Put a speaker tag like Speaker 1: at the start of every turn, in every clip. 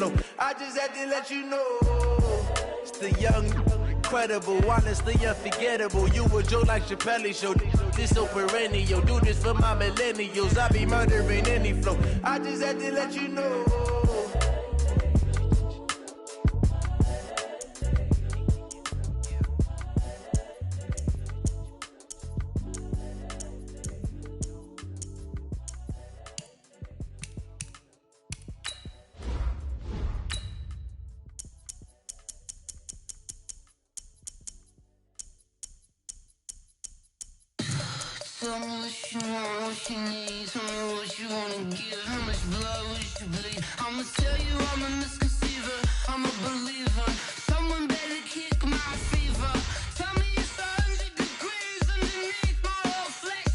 Speaker 1: flow. I just had to let you know. It's the young, incredible, honestly unforgettable. You a joke like Chappelle Show. This so perennial. Do this for my millennials. I be murdering any flow. I just had to let you know.
Speaker 2: Tell me what you want, what you need. Tell me what you wanna give. How much blood would you bleed? I'ma tell you I'm a misconceiver. I'm a believer. Someone better kick my fever. Tell me it's 100 degrees underneath my whole flesh.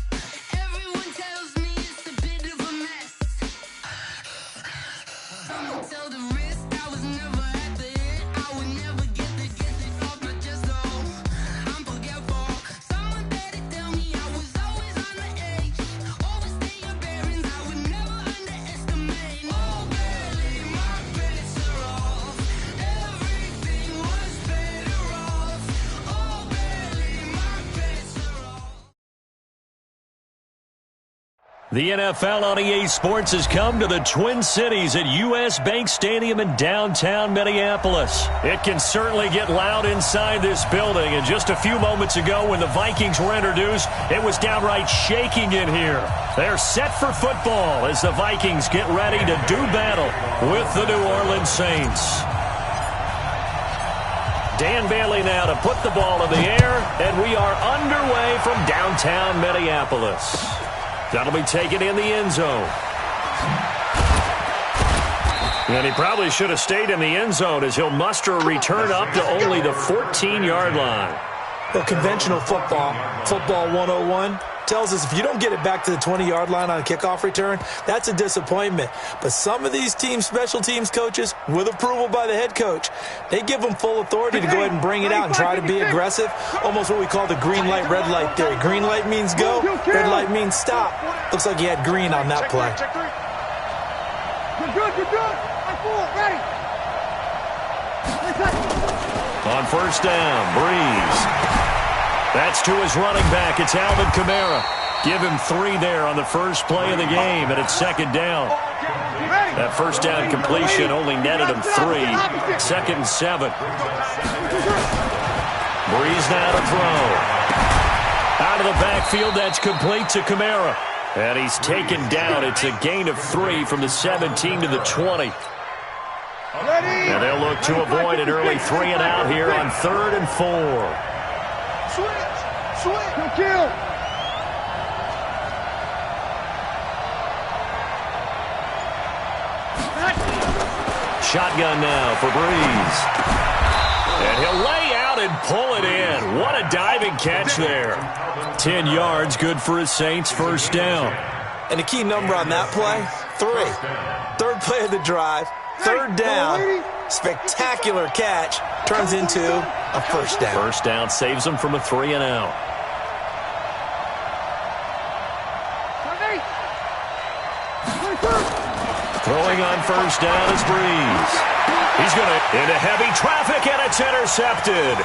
Speaker 2: Everyone tells me it's a bit of a mess. I'ma tell the risk I was never at the end. I would never get it off my chest though. I'm forgetful. Someone better tell me I was always on the edge. Overstay your bearings, I would never underestimate. Oh, barely, my bets are off. Everything was better off. Oh, barely, my bets are off.
Speaker 3: The NFL on EA Sports has come to the Twin Cities at U.S. Bank Stadium in downtown Minneapolis. It can certainly get loud inside this building, and just a few moments ago when the Vikings were introduced, it was downright shaking in here. They're set for football as the Vikings get ready to do battle with the New Orleans Saints. Dan Bailey now to put the ball in the air, and we are underway from downtown Minneapolis. That'll be taken in the end zone. And he probably should have stayed in the end zone as he'll muster a return up to only the 14-yard line.
Speaker 4: Well, conventional football 101, tells us if you don't get it back to the 20-yard line on a kickoff return, that's a disappointment. But some of these teams, special teams coaches, with approval by the head coach, they give them full authority to go ahead and bring it out and try to be aggressive, almost what we call the green light, red light theory. Green light means go, red light means stop. Looks like he had green on that play.
Speaker 5: You're good. I'm full, ready.
Speaker 3: On first down, Breeze. That's to his running back. It's Alvin Kamara. Give him 3 there on the first play of the game, and it's second down. That first down completion only netted him 3. Second and 7. Breeze now to throw. Out of the backfield, that's complete to Kamara. And he's taken down. It's a gain of 3 from the 17 to the 20. And they'll look to avoid an early 3 and out here on 3rd and 4.
Speaker 5: Switch, kill.
Speaker 3: Shotgun now for Breeze. And he'll lay out and pull it in. What a diving catch there. 10 yards, good for his Saints, first down.
Speaker 4: And the key number on that play, 3. Third play of the drive, 3rd down. Spectacular catch turns into a first down.
Speaker 3: First down saves him from a 3 and out. Throwing on first down is Breeze. He's going to into heavy traffic, and it's intercepted.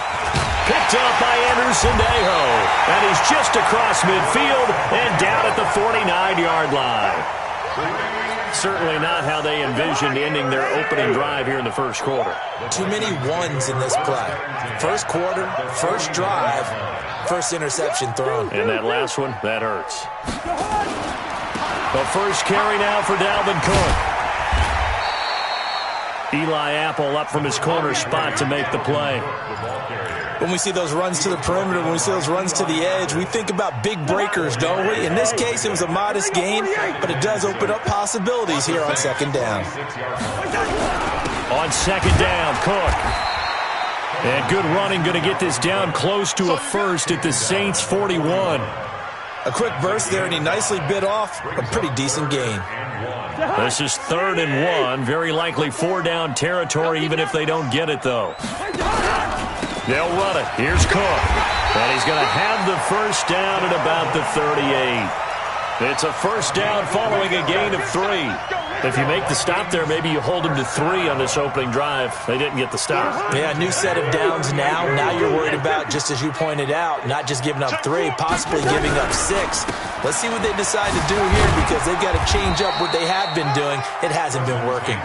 Speaker 3: Picked up by Anderson Dejo. And he's just across midfield and down at the 49-yard line. Certainly not how they envisioned ending their opening drive here in the first quarter.
Speaker 4: Too many ones in this play. First quarter, first drive, first interception thrown.
Speaker 3: And that last one, that hurts. The first carry now for Dalvin Cook. Eli Apple up from his corner spot to make the play.
Speaker 4: When we see those runs to the perimeter, when we see those runs to the edge, we think about big breakers, don't we? In this case, it was a modest gain, but it does open up possibilities here on second down.
Speaker 3: On second down, Cook. And good running, going to get this down close to a first at the Saints' 41.
Speaker 4: A quick burst there, and he nicely bit off a pretty decent gain.
Speaker 3: This is 3rd and 1. Very likely 4-down territory, even if they don't get it, though. They'll run it. Here's Cook. And he's going to have the first down at about the 38. It's a first down following a gain of 3. If you make the stop there, maybe you hold them to 3 on this opening drive. They didn't get the stop.
Speaker 4: Yeah, new set of downs now. Now you're worried about, just as you pointed out, not just giving up 3, possibly giving up 6. Let's see what they decide to do here, because they've got to change up what they have been doing. It hasn't been working.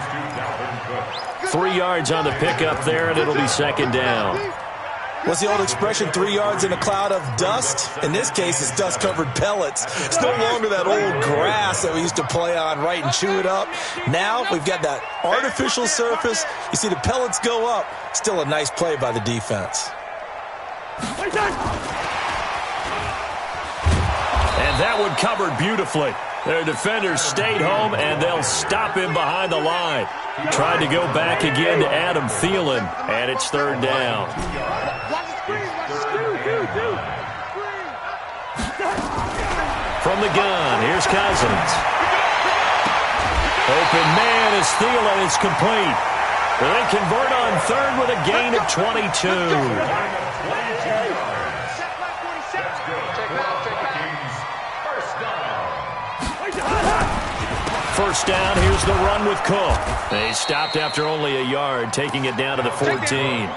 Speaker 3: 3 yards on the pickup there, and it'll be second down.
Speaker 4: What's the old expression, 3 yards in a cloud of dust? In this case, it's dust-covered pellets. It's no longer that old grass that we used to play on, right, and chew it up. Now we've got that artificial surface. You see the pellets go up. Still a nice play by the defense.
Speaker 3: And that one covered beautifully. Their defenders stayed home, and they'll stop him behind the line. Tried to go back again to Adam Thielen, and it's third down. From the gun, here's Cousins. Open man is Thielen. It's complete. They convert on third with a gain of 22. First down, here's the run with Cook. They stopped after only a yard, taking it down to the 14.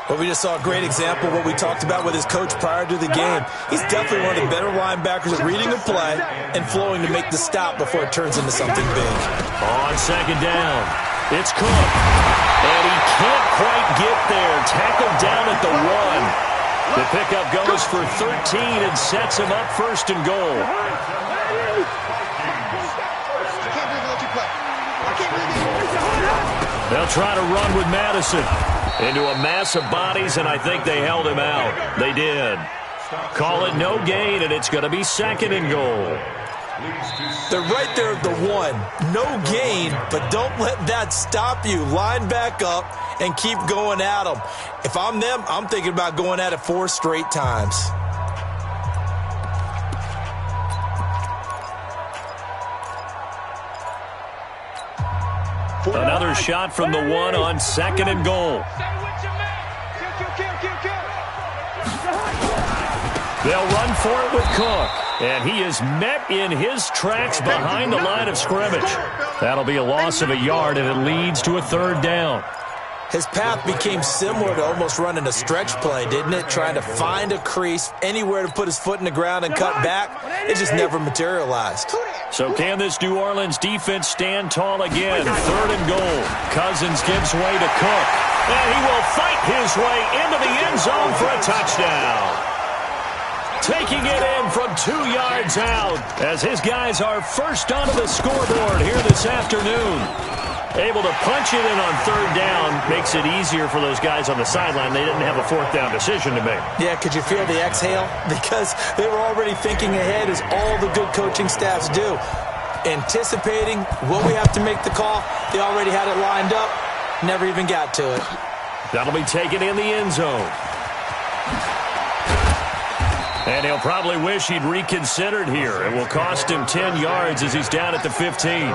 Speaker 4: Well, we just saw a great example of what we talked about with his coach prior to the game. He's definitely one of the better linebackers at reading a play and flowing to make the stop before it turns into something big.
Speaker 3: On second down, it's Cook. And he can't quite get there. Tackled down at the 1. The pickup goes for 13 and sets him up first and goal. They'll try to run with Madison into a mass of bodies, and I think they held him out. They did. Call it no gain, and it's going to be second and goal.
Speaker 4: They're right there at the 1. No gain, but don't let that stop you. Line back up and keep going at them. If I'm them, I'm thinking about going at it 4 straight times.
Speaker 3: Another shot from the 1 on second and goal. They'll run for it with Cook. And he is met in his tracks behind the line of scrimmage. That'll be a loss of a yard, and it leads to a third down.
Speaker 4: His path became similar to almost running a stretch play, didn't it? Trying to find a crease, anywhere to put his foot in the ground and cut back. It just never materialized.
Speaker 3: So can this New Orleans defense stand tall again? Third and goal. Cousins gives way to Cook. And he will fight his way into the end zone for a touchdown. Taking it in from 2 yards out as his guys are first onto the scoreboard here this afternoon. Able to punch it in on third down makes it easier for those guys on the sideline. They didn't have a fourth down decision to make.
Speaker 4: Yeah, could you feel the exhale? Because they were already thinking ahead, as all the good coaching staffs do. Anticipating, will we have to make the call? They already had it lined up. Never even got to it.
Speaker 3: That'll be taken in the end zone. And he'll probably wish he'd reconsidered here. It will cost him 10 yards as he's down at the 15.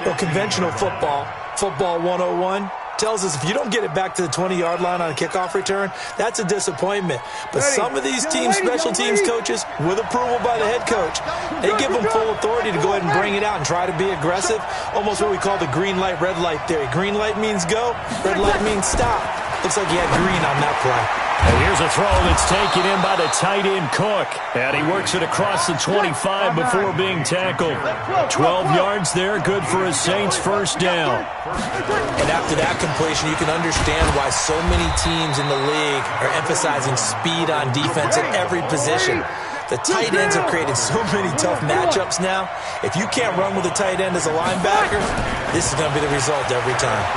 Speaker 4: Well, conventional football 101, tells us if you don't get it back to the 20-yard line on a kickoff return, that's a disappointment. But some of these teams, special teams coaches, with approval by the head coach, they give them full authority to go ahead and bring it out and try to be aggressive. Almost what we call the green light, red light theory. Green light means go, red light means stop. Looks like he had green on that play.
Speaker 3: And here's a throw that's taken in by the tight end Cook. And he works it across the 25 before being tackled. 12 yards there, good for a Saints first down.
Speaker 4: And after that completion, you can understand why so many teams in the league are emphasizing speed on defense at every position. The tight ends have created so many tough matchups now. If you can't run with a tight end as a linebacker, this is going to be the result every time.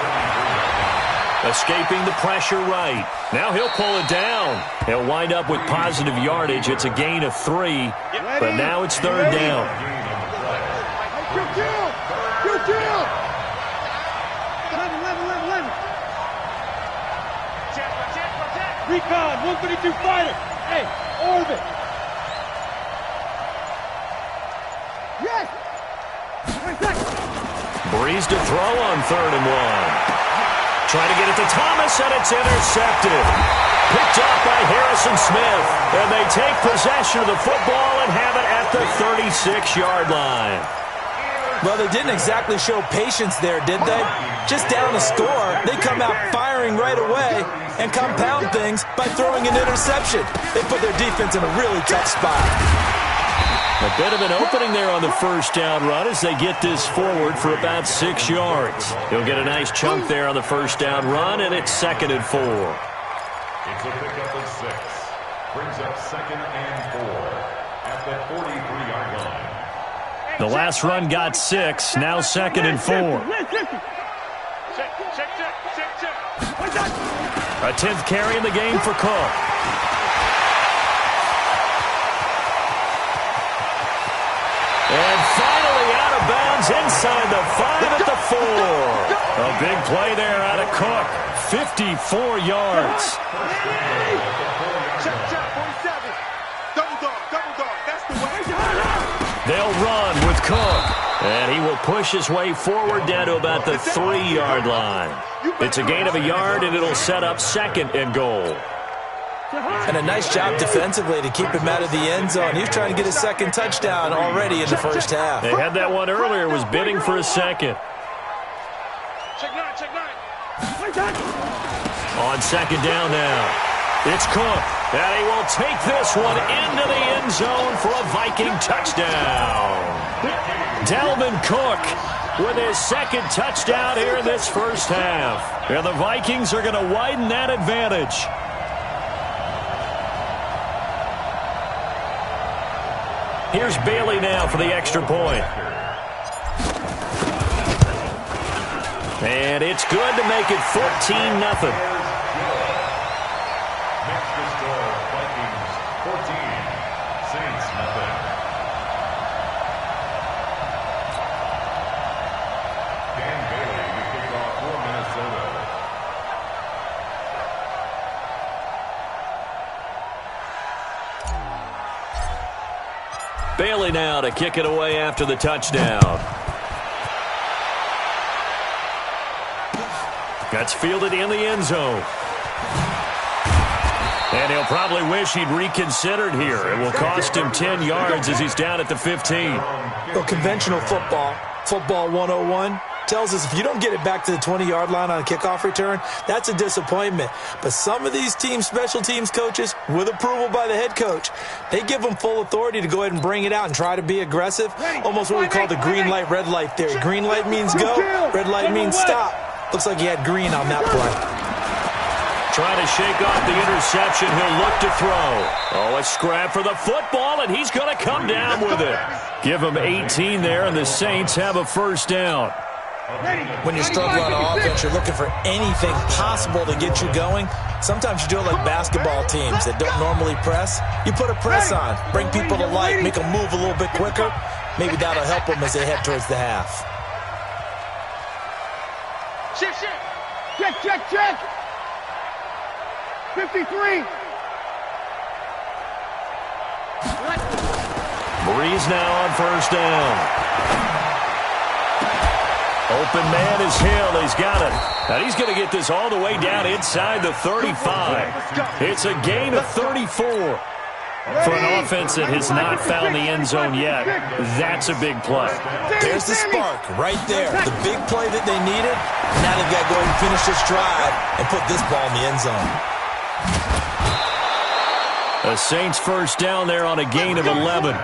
Speaker 3: Escaping the pressure right. Now he'll pull it down. He'll wind up with positive yardage. It's a gain of 3, but now it's third down.
Speaker 5: Recon, 132 fighter. Hey, orbit. Yes. 20 seconds.
Speaker 3: Breeze to throw on third and 1. Trying to get it to Thomas, and it's intercepted. Picked off by Harrison Smith. And they take possession of the football and have it at the 36-yard line.
Speaker 4: Well, they didn't exactly show patience there, did they? Just down a score, they come out firing right away and compound things by throwing an interception. They put their defense in a really tough spot.
Speaker 3: A bit of an opening there on the first down run as they get this forward for about 6 yards. He'll get a nice chunk there on the first down run, and it's 2nd and 4.
Speaker 6: It's a pickup of 6. Brings up 2nd and 4 at the 43-yard line.
Speaker 3: The last run got 6, now 2nd and 4. A 10th carry in the game for Cook. And finally out of bounds inside the 5 at the 4. A big play there out of Cook. 54 yards. They'll run with Cook. And he will push his way forward down to about the 3-yard line. It's a gain of a yard, and it'll set up 2nd and goal.
Speaker 4: And a nice job defensively to keep him out of the end zone. He was trying to get a 2nd touchdown already in the first half.
Speaker 3: They had that one earlier, was bidding for a 2nd. On 2nd down now. It's Cook, and he will take this one into the end zone for a Viking touchdown. Dalvin Cook with his 2nd touchdown here in this first half. And the Vikings are going to widen that advantage. Here's Bailey now for the extra point. And it's good to make it 14-0. Bailey now to kick it away after the touchdown. That's fielded in the end zone. And he'll probably wish he'd reconsidered here. It will cost him 10 yards as he's down at the 15.
Speaker 4: Well, conventional football 101, tells us if you don't get it back to the 20-yard line on a kickoff return, that's a disappointment. But some of these special teams coaches, with approval by the head coach, they give them full authority to go ahead and bring it out and try to be aggressive. Almost what we call the green light, red light theory. Green light means go, red light means stop. Looks like he had green on that play.
Speaker 3: Trying to shake off the interception. He'll look to throw. Oh, a scrap for the football, and he's going to come down with it. Give him 18 there, and the Saints have a first down.
Speaker 4: When you struggle on offense, you're looking for anything possible to get you going. Sometimes you do it like basketball teams that don't normally press. You put a press on, bring people to light, make them move a little bit quicker. Maybe that'll help them as they head towards the half.
Speaker 5: Check. 53.
Speaker 3: Breeze now on first down. Open man is Hill. He's got it. And he's going to get this all the way down inside the 35. It's a gain of 34. For an offense that has not found the end zone yet, that's a big play.
Speaker 4: There's the spark right there. The big play that they needed. Now they've got to go ahead and finish this drive and put this ball in the end zone.
Speaker 3: The Saints first down there on a gain of 11.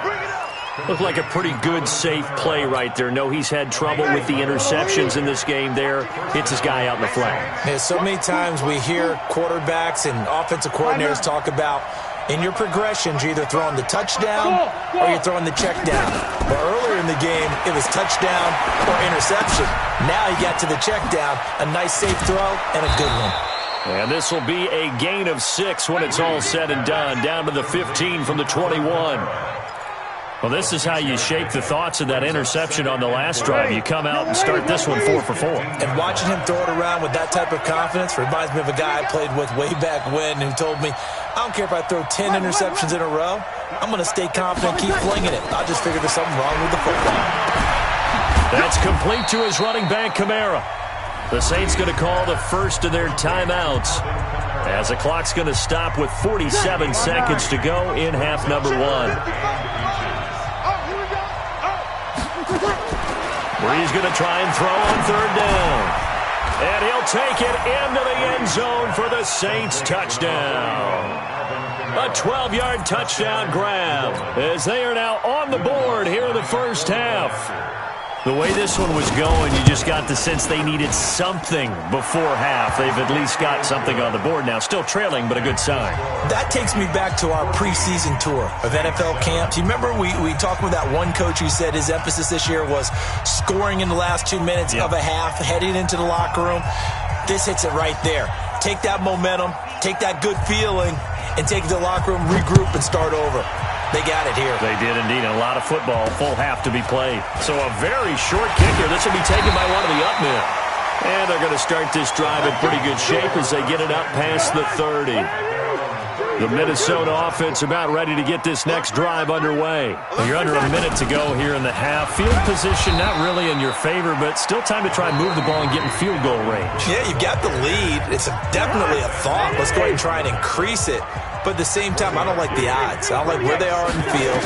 Speaker 3: Looked like a pretty good, safe play right there. No, he's had trouble with the interceptions in this game there. Hits his guy out in the flat.
Speaker 4: Yeah, so many times we hear quarterbacks and offensive coordinators talk about in your progressions, you're either throwing the touchdown or you're throwing the check down. But earlier in the game, it was touchdown or interception. Now you got to the check down, a nice safe throw, and a good one.
Speaker 3: And this will be a gain of 6 when it's all said and done, down to the 15 from the 21. Well, this is how you shake the thoughts of that interception on the last drive. You come out and start this one 4 for 4.
Speaker 4: And watching him throw it around with that type of confidence reminds me of a guy I played with way back when who told me, I don't care if I throw 10 interceptions in a row. I'm going to stay confident and keep flinging it. I just figured there's something wrong with the football.
Speaker 3: That's complete to his running back, Kamara. The Saints going to call the first of their timeouts as the clock's going to stop with 47 seconds to go in half number 1. He's going to try and throw on third down. And he'll take it into the end zone for the Saints touchdown. A 12-yard touchdown grab as they are now on the board here in the first half. The way this one was going, you just got the sense they needed something before half. They've at least got something on the board now. Still trailing, but a good sign.
Speaker 4: That takes me back to our preseason tour of NFL camps. You remember we talked with that one coach who said his emphasis this year was scoring in the last 2 minutes of a half, heading into the locker room. This hits it right there. Take that momentum, take that good feeling, and take it to the locker room, regroup, and start over. They got it here.
Speaker 3: They did indeed. A lot of football, full half to be played. So a very short kicker. This will be taken by one of the up men. And they're going to start this drive in pretty good shape as they get it up past the 30. The Minnesota offense about ready to get this next drive underway. You're under a minute to go here in the half. Field position not really in your favor, but still time to try and move the ball and get in field goal range.
Speaker 4: Yeah, you've got the lead. It's definitely a thought. Let's go ahead and try and increase it. But at the same time, I don't like the odds. I don't like where they are in the field.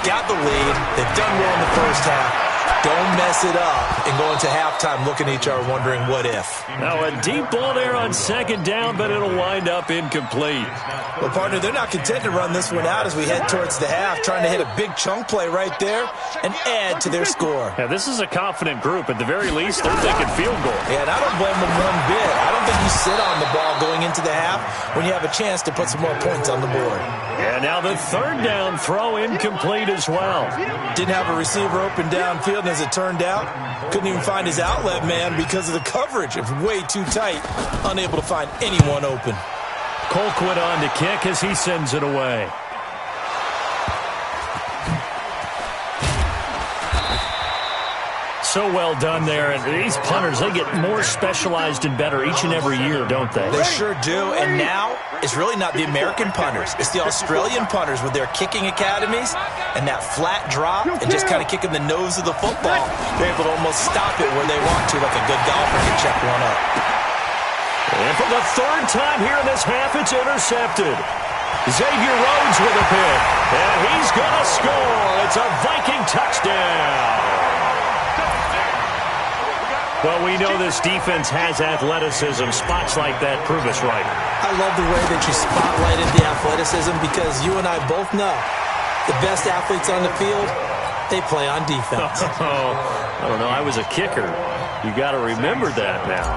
Speaker 4: Got the lead. They've done well in the first half. Don't mess it up and go into halftime looking at each other wondering what if.
Speaker 3: Now a deep ball there on second down, but it'll wind up incomplete.
Speaker 4: Well, partner, they're not content to run this one out as we head towards the half, trying to hit a big chunk play right there and add to their score.
Speaker 3: Yeah, this is a confident group. At the very least, they're thinking field goal.
Speaker 4: Yeah, and I don't blame them one bit. I don't think you sit on the ball going into the half when you have a chance to put some more points on the board.
Speaker 3: And now the third down throw incomplete as well.
Speaker 4: Didn't have a receiver open downfield, and as it turned out, couldn't even find his outlet man because of the coverage. It was way too tight, unable to find anyone open.
Speaker 3: Colquitt on to kick as he sends it away. So well done there. And these punters, they get more specialized and better each and every year, don't they?
Speaker 4: They sure do. And now it's really not the American punters. It's the Australian punters with their kicking academies and that flat drop and just kind of kicking the nose of the football. They're able to almost stop it where they want to, like a good golfer can check one up.
Speaker 3: And for the third time here in this half, it's intercepted. Xavier Rhodes with a pick. And he's going to score. It's a Viking touchdown. Well, we know this defense has athleticism. Spots like that prove us right.
Speaker 4: I love the way that you spotlighted the athleticism because you and I both know the best athletes on the field, they play on defense.
Speaker 3: I don't know. I was a kicker. You got to remember that now.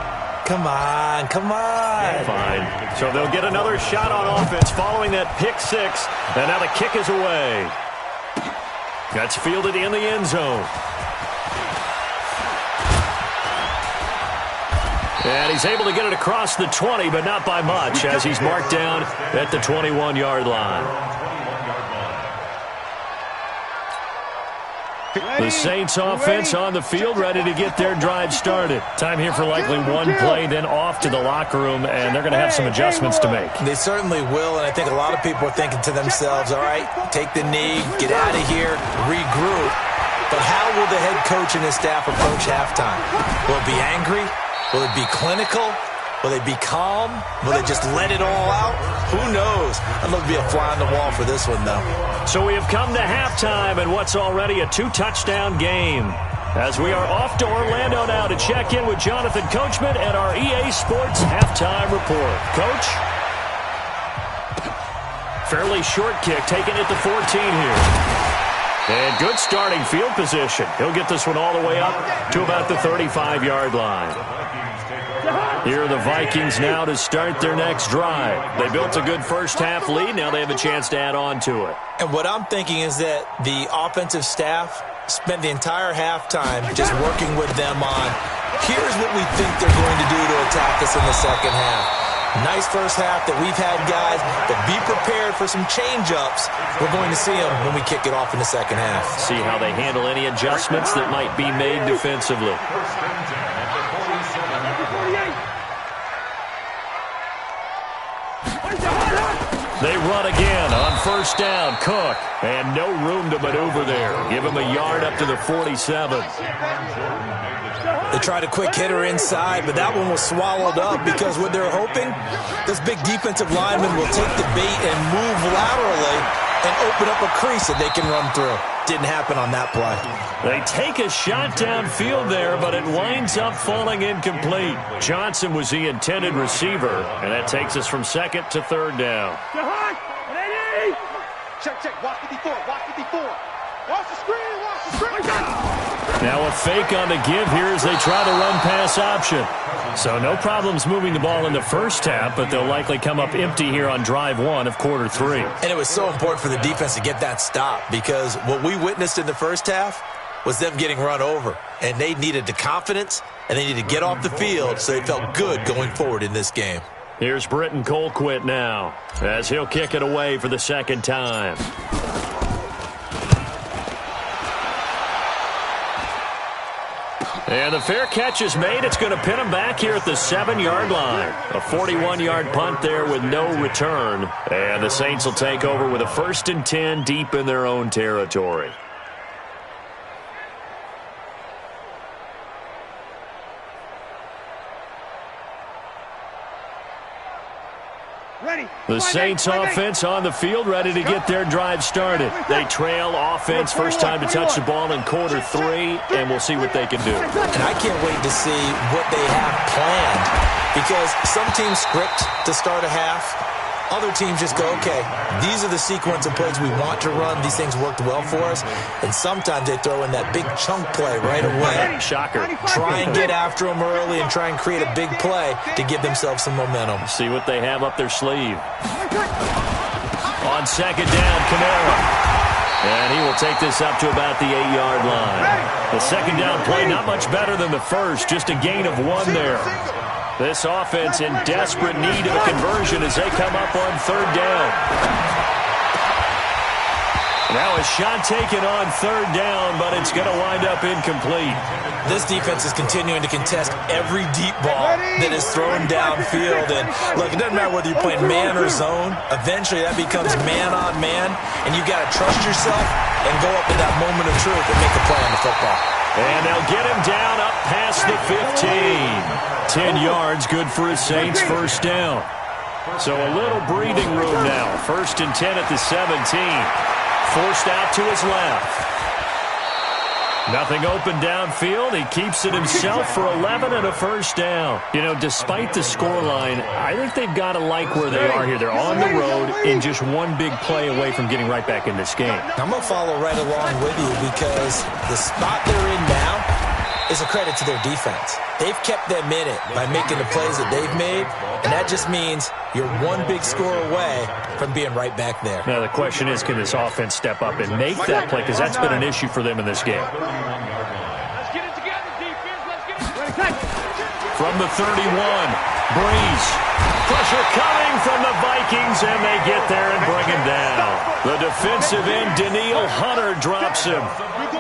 Speaker 4: Come on, come on.
Speaker 3: Fine. So they'll get another shot on offense following that pick six. And now the kick is away. That's fielded in the end zone. And he's able to get it across the 20, but not by much, as he's marked down at the 21-yard line. The Saints offense on the field, ready to get their drive started. Time here for likely one play, then off to the locker room, and they're going to have some adjustments to make.
Speaker 4: They certainly will, and I think a lot of people are thinking to themselves, all right, take the knee, get out of here, regroup. But how will the head coach and his staff approach halftime? Will it be angry? Will it be clinical? Will they be calm? Will they just let it all out? Who knows? I'd love to be a fly on the wall for this one, though.
Speaker 3: So we have come to halftime and what's already a 2-touchdown game. As we are off to Orlando now to check in with Jonathan Coachman at our EA Sports Halftime Report. Coach? Fairly short kick, taken at the 14 here. And good starting field position. He'll get this one all the way up to about the 35-yard line. Here are the Vikings now to start their next drive. They built a good first-half lead. Now they have a chance to add on to it.
Speaker 4: And what I'm thinking is that the offensive staff spent the entire halftime just working with them on, here's what we think they're going to do to attack us in the second half. Nice first half that we've had, guys, but be prepared for some change-ups. We're going to see them when we kick it off in the second half.
Speaker 3: See how they handle any adjustments that might be made defensively. They run again on first down. Cook, and no room to maneuver there. Give him a yard up to the 47.
Speaker 4: They tried a quick hitter inside, but that one was swallowed up because what they're hoping, this big defensive lineman will take the bait and move laterally and open up a crease that they can run through. Didn't happen on that play.
Speaker 3: They take a shot downfield there, but it winds up falling incomplete. Johnson was the intended receiver, and that takes us from second to third down.
Speaker 5: Ready? Check. Watch 54. Watch 54. Watch the screen.
Speaker 3: Now a fake on the give here as they try to run pass option. So no problems moving the ball in the first half, but they'll likely come up empty here on drive one of quarter three.
Speaker 4: And it was so important for the defense to get that stop because what we witnessed in the first half was them getting run over. And they needed the confidence, and they needed to get off the field so they felt good going forward in this game.
Speaker 3: Here's Britton Colquitt now as he'll kick it away for the second time. And the fair catch is made. It's going to pin him back here at the 7-yard line. A 41-yard punt there with no return. And the Saints will take over with a 1st and 10 deep in their own territory. The Saints offense on the field, ready to get their drive started. They trail offense, first time to touch the ball in quarter three, and we'll see what they can do.
Speaker 4: And I can't wait to see what they have planned because some teams script to start a half. Other teams just go, okay, these are the sequence of plays we want to run. These things worked well for us. And sometimes they throw in that big chunk play right away.
Speaker 3: Shocker.
Speaker 4: Try and get after them early and try and create a big play to give themselves some momentum.
Speaker 3: See what they have up their sleeve. On second down, Kamara. And he will take this up to about the 8-yard line. The second down play not much better than the first, just a gain of 1 there. This offense in desperate need of a conversion as they come up on third down. Now a shot taken on third down, but it's going to wind up incomplete.
Speaker 4: This defense is continuing to contest every deep ball that is thrown downfield. And look, it doesn't matter whether you're playing man or zone. Eventually that becomes man on man, and you've got to trust yourself and go up in that moment of truth and make a play on the football.
Speaker 3: And they'll get him down up past the 15. 10 yards, good for his Saints, first down. So a little breathing room now. 1st and 10 at the 17. Forced out to his left. Nothing open downfield. He keeps it himself for 11 and a first down. You know, despite the scoreline, I think they've got to like where they are here. They're on the road and just one big play away from getting right back in this game.
Speaker 4: I'm going to follow right along with you because the spot they're in now is a credit to their defense. They've kept them in it by making the plays that they've made, and that just means you're one big score away from being right back there.
Speaker 3: Now the question is, can this offense step up and make that play? Because that's been an issue for them in this game.
Speaker 5: Let's get it together, defense. Let's get it.
Speaker 3: From the 31, Breeze. Pressure coming from the Vikings, and they get there and bring him down. The defensive end, Daniil Hunter, drops him.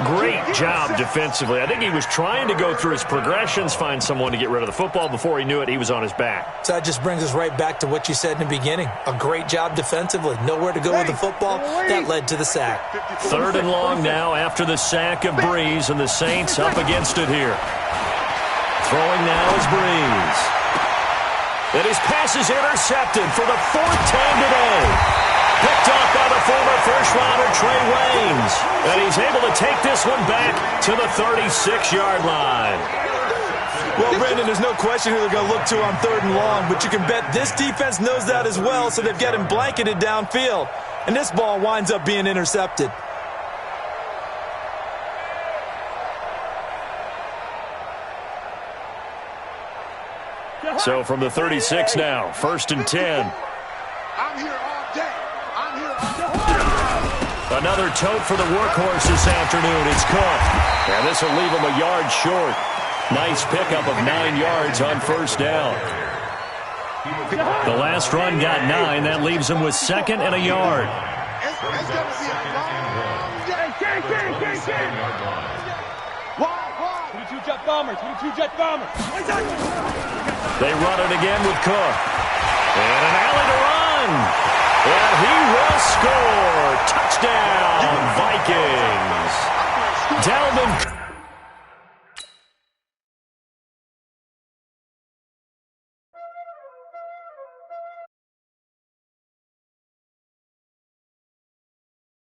Speaker 3: Great job defensively. I think he was trying to go through his progressions, find someone to get rid of the football. Before he knew it, he was on his back.
Speaker 4: So that just brings us right back to what you said in the beginning. A great job defensively. Nowhere to go with the football. That led to the sack.
Speaker 3: 3rd and long now after the sack of Breeze, and the Saints up against it here. Throwing now is Breeze. And his pass is intercepted for the 4th time today. Picked off by the former first-rounder Trey Waynes. And he's able to take this one back to the 36-yard line.
Speaker 4: Well, Brandon, there's no question who they're going to look to on 3rd and long, but you can bet this defense knows that as well, so they've got him blanketed downfield. And this ball winds up being intercepted.
Speaker 3: So from the 36 now, 1st and 10.
Speaker 5: I'm here all day. I'm here all day.
Speaker 3: Another tote for the workhorse this afternoon. It's Cook. And this will leave him a yard short. Nice pickup of 9 yards on first down. The last run got 9. That leaves him with 2nd and a yard.
Speaker 5: It's going to be a long day. Why? 22 jet bombers. 22 jet bombers.
Speaker 3: They run it again with Cook. And an alley to run. And he will score. Touchdown, Vikings.